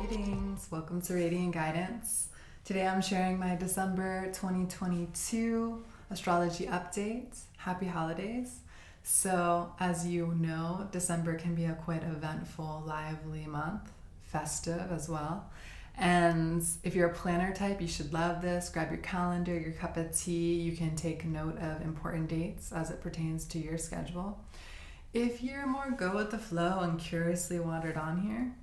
Greetings, welcome to Radiant Guidance. Today I'm sharing my December 2022 astrology update. Happy holidays. So as you know, December can be a quite eventful, lively month, festive as well. And if you're a planner type, you should love this. Grab your calendar, your cup of tea. You can take note of important dates as it pertains to your schedule. If you're more go with the flow and curiously wandered on here,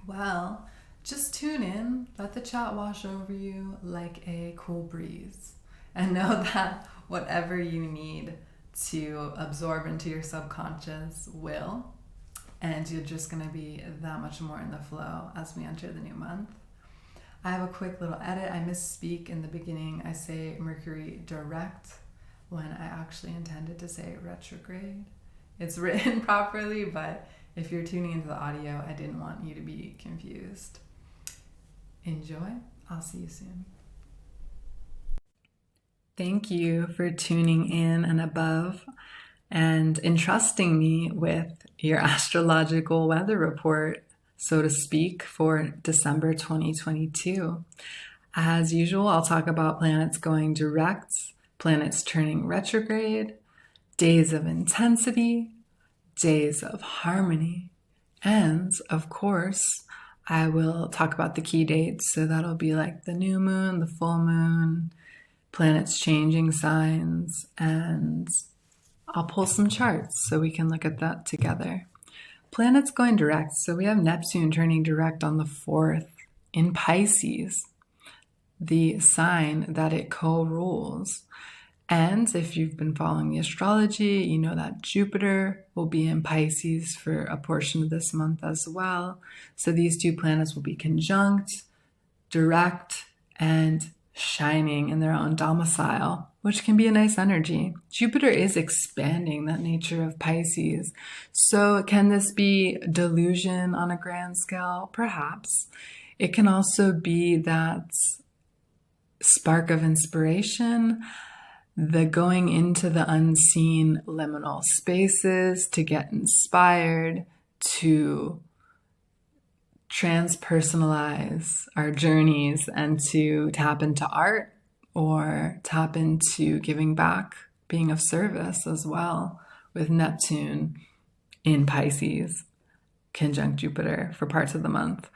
well, just tune in, let the chat wash over you like a cool breeze, and know that whatever you need to absorb into your subconscious will, and you're just going to be that much more in the flow as we enter the new month. I have a quick little edit. I misspeak in the beginning. I say Mercury direct when I actually intended to say retrograde. It's written properly, but if you're tuning into the audio, I didn't want you to be confused. Enjoy. I'll see you soon. Thank you for tuning in and above and entrusting me with your astrological weather report, so to speak, for December 2022. As usual, I'll talk about planets going direct, planets turning retrograde, days of intensity, days of harmony, and of course, I will talk about the key dates. So that'll be like the new moon, the full moon, planets changing signs, and I'll pull some charts so we can look at that together. Planets going direct. So we have Neptune turning direct on the 4th in Pisces, the sign that it co-rules. And if you've been following the astrology, you know that Jupiter will be in Pisces for a portion of this month as well. So these two planets will be conjunct, direct, and shining in their own domicile, which can be a nice energy. Jupiter is expanding that nature of Pisces. So can this be delusion on a grand scale? Perhaps. It can also be that spark of inspiration, the going into the unseen liminal spaces to get inspired, to transpersonalize our journeys and to tap into art or tap into giving back, being of service as well, with Neptune in Pisces, conjunct Jupiter for parts of the month.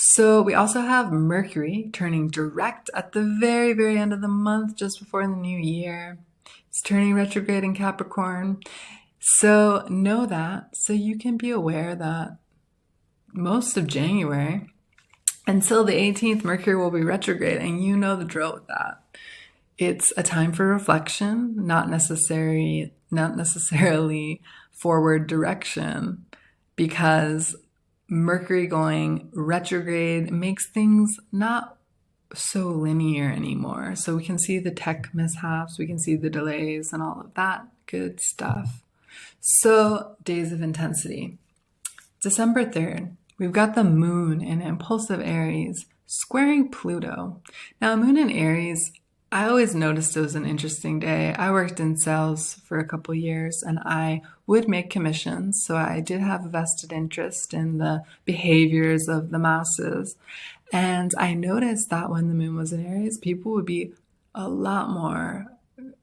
So we also have Mercury turning direct at the very, very end of the month, just before the new year. It's turning retrograde in Capricorn. So know that, so you can be aware that most of January until the 18th, Mercury will be retrograde, and you know the drill with that. It's a time for reflection, not necessarily forward direction, because Mercury going retrograde makes things not so linear anymore. So we can see the tech mishaps, we can see the delays and all of that good stuff. So days of intensity. December 3rd, we've got the moon in impulsive Aries squaring Pluto. Now, moon in Aries, I always noticed it was an interesting day. I worked in sales for a couple years and I would make commissions. So I did have a vested interest in the behaviors of the masses. And I noticed that when the moon was in Aries, people would be a lot more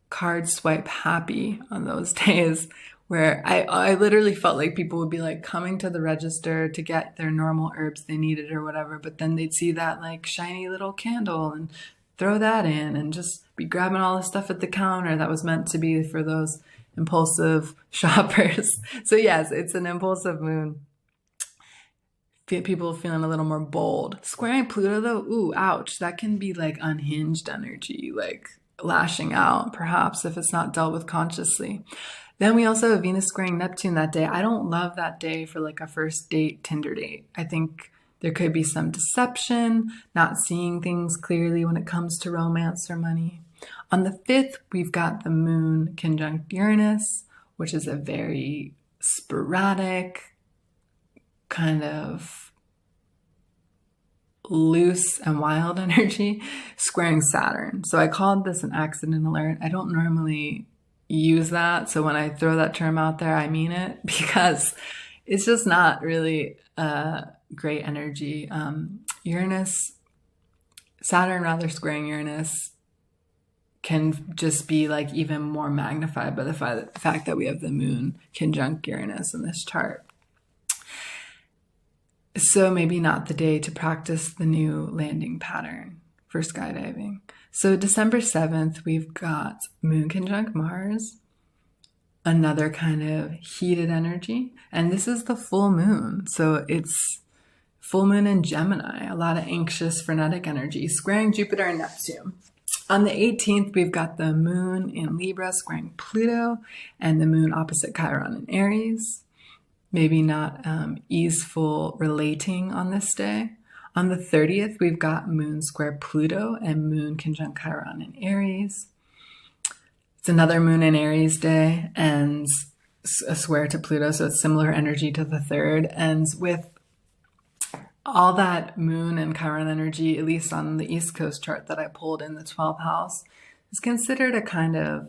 card swipe happy on those days, where I literally felt like people would be like coming to the register to get their normal herbs they needed or whatever. But then they'd see that like shiny little candle and throw that in and just be grabbing all the stuff at the counter that was meant to be for those impulsive shoppers. So yes, it's an impulsive moon. People feeling a little more bold. Squaring Pluto though, ooh, ouch. That can be like unhinged energy, like lashing out, perhaps, if it's not dealt with consciously. Then we also have Venus squaring Neptune that day. I don't love that day for like a first date, Tinder date. I think there could be some deception, not seeing things clearly when it comes to romance or money. On the 5th, we've got the moon conjunct Uranus, which is a very sporadic, kind of loose and wild energy, squaring Saturn. So I called this an accident alert. I don't normally use that. So when I throw that term out there, I mean it, because it's just not really great energy. Uranus, Saturn rather squaring Uranus can just be like even more magnified by the fact that we have the moon conjunct Uranus in this chart. So maybe not the day to practice the new landing pattern for skydiving. So December 7th, we've got moon conjunct Mars, another kind of heated energy. And this is the full moon. So it's full moon in Gemini, a lot of anxious, frenetic energy, squaring Jupiter and Neptune. On the 18th, we've got the moon in Libra squaring Pluto and the moon opposite Chiron in Aries. Maybe not easeful relating on this day. On the 30th, we've got moon square Pluto and moon conjunct Chiron in Aries. It's another moon in Aries day and a square to Pluto, so it's similar energy to the third. And with all that moon and Chiron energy, at least on the East Coast chart that I pulled in the 12th house, is considered a kind of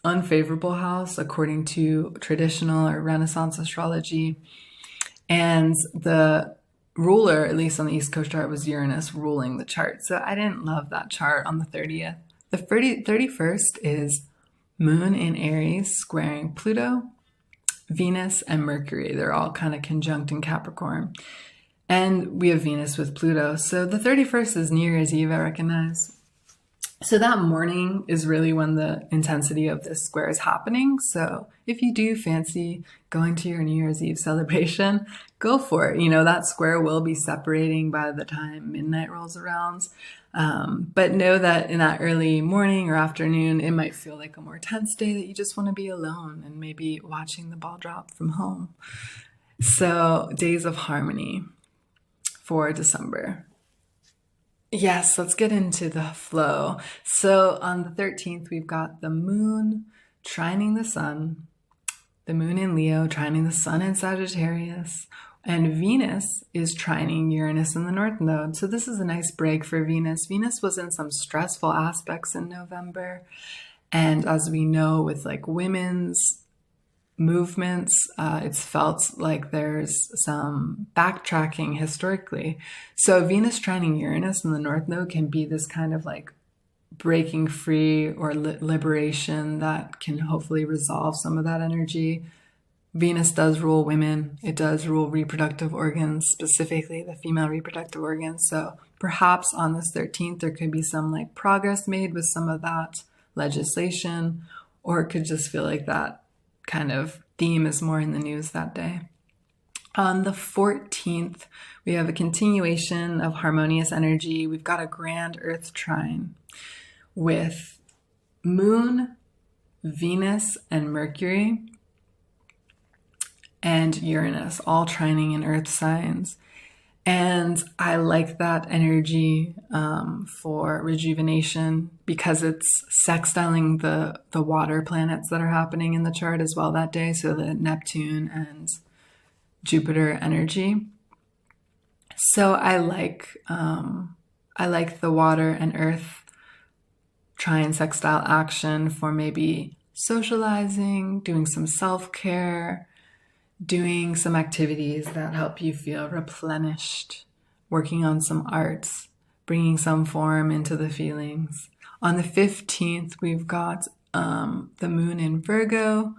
unfavorable house according to traditional or Renaissance astrology. And the ruler, at least on the East Coast chart, was Uranus ruling the chart. So I didn't love that chart on the 30th. The 31st is moon in Aries squaring Pluto, Venus, and Mercury. They're all kind of conjunct in Capricorn. And we have Venus with Pluto. So the 31st is New Year's Eve, I recognize. So that morning is really when the intensity of this square is happening. So if you do fancy going to your New Year's Eve celebration, go for it. You know, that square will be separating by the time midnight rolls around. But know that in that early morning or afternoon, it might feel like a more tense day that you just want to be alone and maybe watching the ball drop from home. So days of harmony for December. Yes, let's get into the flow. So on the 13th, we've got the moon trining the sun, the moon in Leo trining the sun in Sagittarius, and Venus is trining Uranus in the North Node. So this is a nice break for Venus. Venus was in some stressful aspects in November. And as we know, with like women's movements, it's felt like there's some backtracking historically. So Venus trining Uranus in the North Node can be this kind of like breaking free or liberation that can hopefully resolve some of that energy. Venus does rule women. It does rule reproductive organs, specifically the female reproductive organs. So perhaps on this 13th, there could be some like progress made with some of that legislation, or it could just feel like that kind of theme is more in the news that day. On the 14th, we have a continuation of harmonious energy. We've got a grand Earth trine with Moon, Venus, and Mercury, and Uranus, all trining in Earth signs. And I like that energy for rejuvenation because it's sextiling the water planets that are happening in the chart as well that day. So the Neptune and Jupiter energy. So I like the water and earth trine sextile action for maybe socializing, doing some self-care, doing some activities that help you feel replenished, working on some arts, bringing some form into the feelings. On the 15th, we've got the moon in Virgo,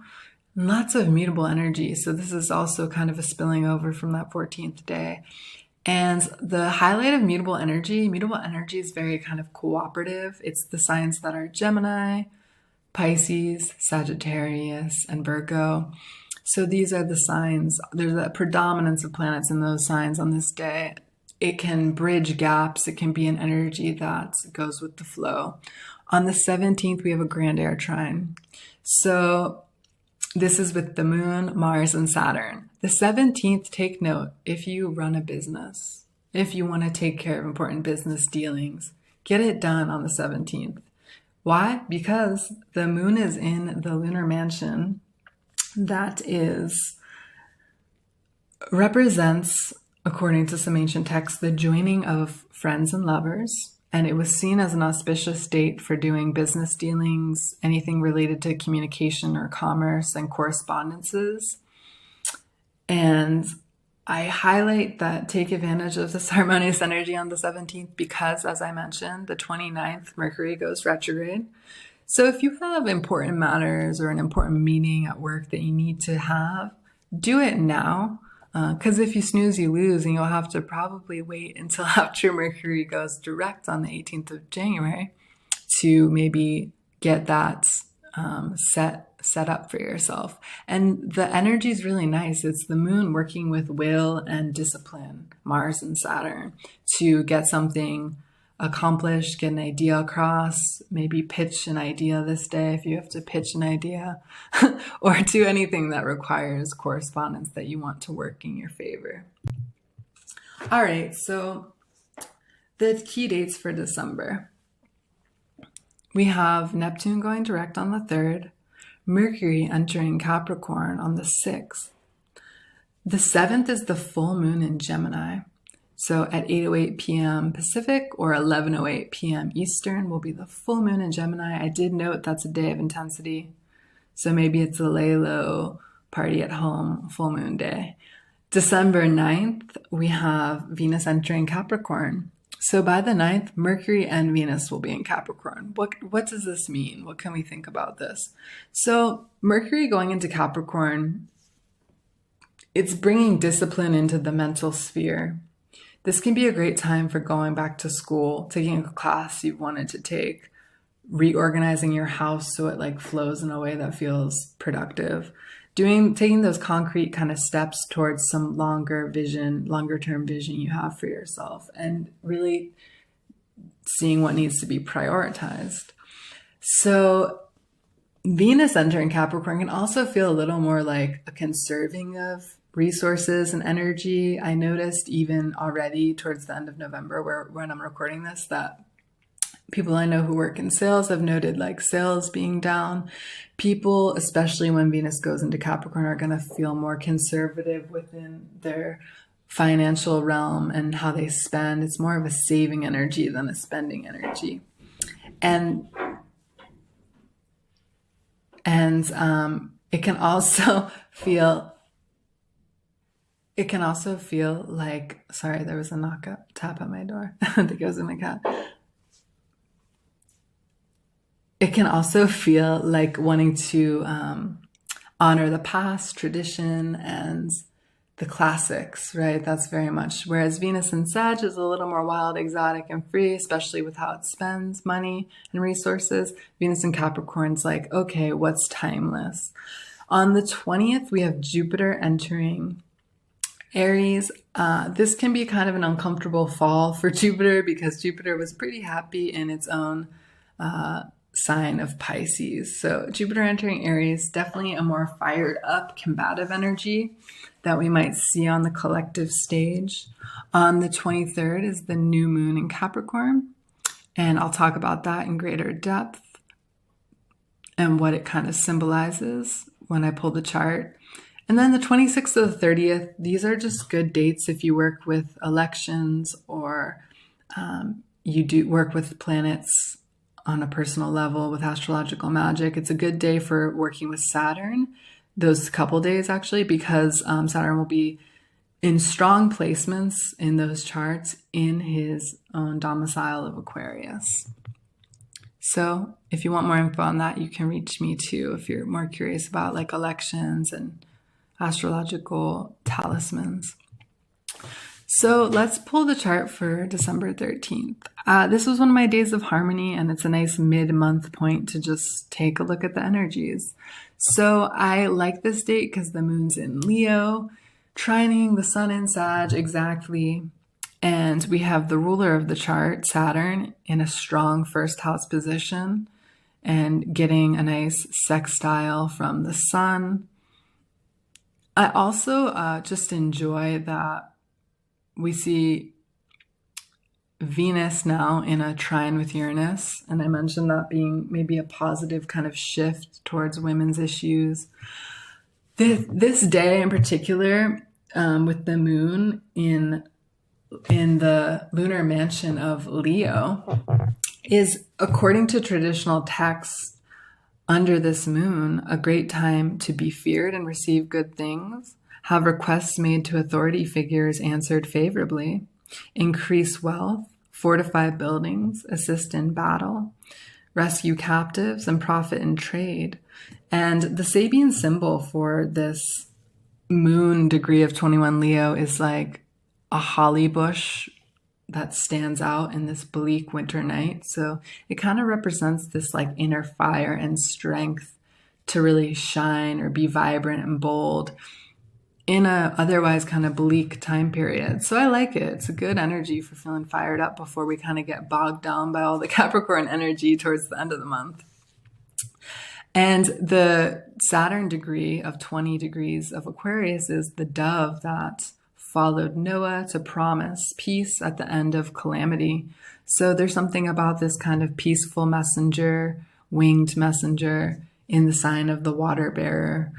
lots of mutable energy. So this is also kind of a spilling over from that 14th day. And the highlight of mutable energy is very kind of cooperative. It's the signs that are Gemini, Pisces, Sagittarius, and Virgo. So these are the signs. There's a predominance of planets in those signs on this day. It can bridge gaps. It can be an energy that goes with the flow. On the 17th, we have a grand air trine. So this is with the moon, Mars, and Saturn. The 17th, take note, if you run a business, if you want to take care of important business dealings, get it done on the 17th. Why? Because the moon is in the lunar mansion that represents, according to some ancient texts, the joining of friends and lovers. And it was seen as an auspicious date for doing business dealings, anything related to communication or commerce and correspondences. And I highlight that take advantage of this harmonious energy on the 17th because, as I mentioned, the 29th, Mercury goes retrograde. So if you have important matters or an important meeting at work that you need to have, do it now. Because if you snooze, you lose, and you'll have to probably wait until after Mercury goes direct on the 18th of January to maybe get that set up for yourself. And the energy is really nice. It's the moon working with will and discipline, Mars and Saturn, to get something accomplished, get an idea across, maybe pitch an idea this day if you have to pitch an idea, or do anything that requires correspondence that you want to work in your favor. All right, so the key dates for December. We have Neptune going direct on the 3rd, Mercury entering Capricorn on the 6th. The 7th is the full moon in Gemini. So at 8:08 p.m. Pacific or 11:08 p.m. Eastern will be the full moon in Gemini. I did note that's a day of intensity. So maybe it's a lay low, party at home, full moon day. December 9th, we have Venus entering Capricorn. So by the 9th, Mercury and Venus will be in Capricorn. What does this mean? What can we think about this? So Mercury going into Capricorn, it's bringing discipline into the mental sphere. This can be a great time for going back to school, taking a class you've wanted to take, reorganizing your house so it flows in a way that feels productive, taking those concrete kind of steps towards some longer term vision you have for yourself, and really seeing what needs to be prioritized. So Venus entering Capricorn can also feel a little more like a conserving of resources and energy. I noticed even already towards the end of November, when I'm recording this, that people I know who work in sales have noted sales being down. People, especially when Venus goes into Capricorn, are going to feel more conservative within their financial realm and how they spend. It's more of a saving energy than a spending energy. And it can also feel like, sorry, there was a tap at my door. I think it was my cat. It can also feel like wanting to honor the past, tradition, and the classics, right? That's very much. Whereas Venus in Sag is a little more wild, exotic, and free, especially with how it spends money and resources. Venus in Capricorn's like, okay, what's timeless? On the 20th, we have Jupiter entering Aries. This can be kind of an uncomfortable fall for Jupiter because Jupiter was pretty happy in its own sign of Pisces. So Jupiter entering Aries, definitely a more fired up, combative energy that we might see on the collective stage. On the 23rd is the new moon in Capricorn, and I'll talk about that in greater depth and what it kind of symbolizes when I pull the chart. And then the 26th to the 30th, these are just good dates if you work with elections or you do work with planets on a personal level with astrological magic. It's a good day for working with Saturn, those couple days actually, because Saturn will be in strong placements in those charts in his own domicile of Aquarius. So if you want more info on that, you can reach me too if you're more curious about elections and astrological talismans. So let's pull the chart for December 13th. This was one of my days of harmony, and it's a nice mid-month point to just take a look at the energies. So I like this date because the moon's in Leo, trining the sun in Sag exactly, and we have the ruler of the chart, Saturn, in a strong first house position and getting a nice sextile from the sun. I also just enjoy that we see Venus now in a trine with Uranus, and I mentioned that being maybe a positive kind of shift towards women's issues. This day in particular, with the moon in the lunar mansion of Leo, is, according to traditional texts, under this moon, a great time to be feared and receive good things. have requests made to authority figures answered favorably, increase wealth, fortify buildings, assist in battle, rescue captives, and profit in trade. And the Sabian symbol for this moon degree of 21 Leo is like a holly bush that stands out in this bleak winter night. So it kind of represents this like inner fire and strength to really shine or be vibrant and bold in a otherwise kind of bleak time period. So I like it. It's a good energy for feeling fired up before we kind of get bogged down by all the Capricorn energy towards the end of the month. And the Saturn degree of 20 degrees of Aquarius is the dove that followed Noah to promise peace at the end of calamity. So there's something about this kind of peaceful messenger, winged messenger in the sign of the water bearer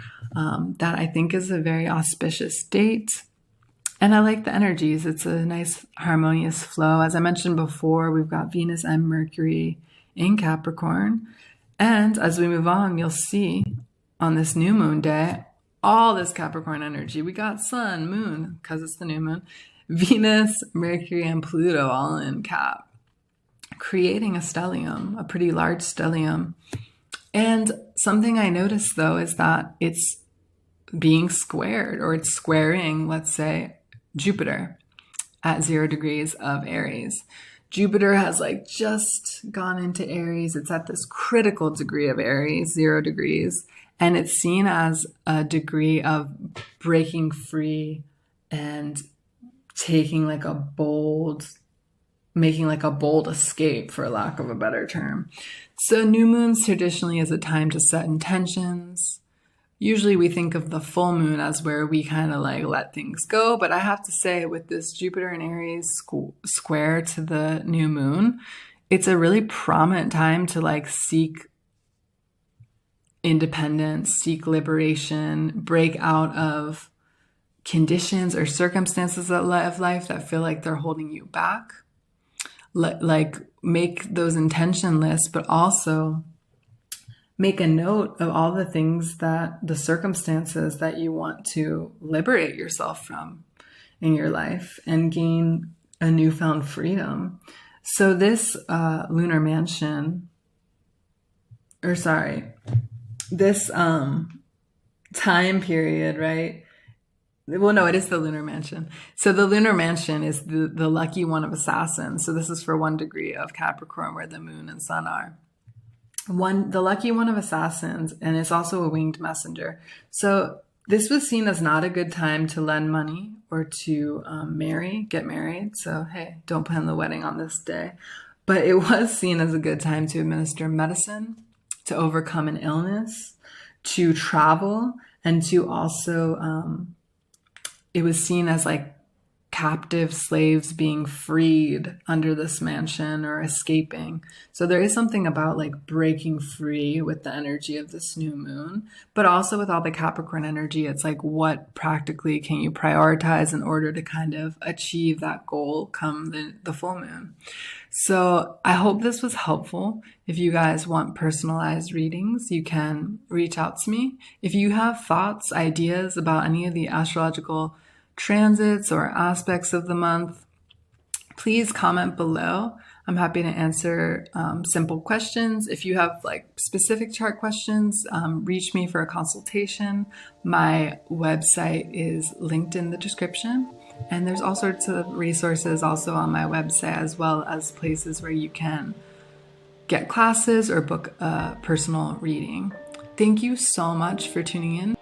that I think is a very auspicious date. And I like the energies. It's a nice harmonious flow. As I mentioned before, we've got Venus and Mercury in Capricorn. And as we move on, you'll see on this new moon day, all this Capricorn energy. We got sun, moon, because it's the new moon, Venus, Mercury, and Pluto all in Cap, creating a stellium, a pretty large stellium. And something I noticed, though, is that it's being squared, or it's squaring, let's say, Jupiter at 0 degrees of Aries. Jupiter has like just gone into Aries. It's at this critical degree of Aries, 0 degrees. And it's seen as a degree of breaking free and taking like a bold, making like a bold escape, for lack of a better term. So new moons traditionally is a time to set intentions. Usually we think of the full moon as where we kind of like let things go. But I have to say, with this Jupiter and Aries square to the new moon, it's a really prominent time to like seek independence, seek liberation, break out of conditions or circumstances of life that feel like they're holding you back. Like make those intention lists, but also make a note of all the things that the circumstances that you want to liberate yourself from in your life and gain a newfound freedom. So this lunar mansion, this time period, right? Well, no, it is the lunar mansion. So the lunar mansion is the lucky one of assassins. So this is for 1 degree of Capricorn, where the moon and sun are. The lucky one of assassins, and it's also a winged messenger. So this was seen as not a good time to lend money or to get married. So, hey, don't plan the wedding on this day. But it was seen as a good time to administer medicine, to overcome an illness, to travel, and to also, it was seen as like captive slaves being freed under this mansion or escaping. So there is something about like breaking free with the energy of this new moon, but also with all the Capricorn energy, it's like, what practically can you prioritize in order to kind of achieve that goal come the full moon? So I hope this was helpful. If you guys want personalized readings, you can reach out to me. If you have thoughts, ideas about any of the astrological transits or aspects of the month, please comment below. I'm happy to answer simple questions. If you have like specific chart questions, reach me for a consultation. My website is linked in the description, and there's all sorts of resources also on my website, as well as places where you can get classes or book a personal reading. Thank you so much for tuning in.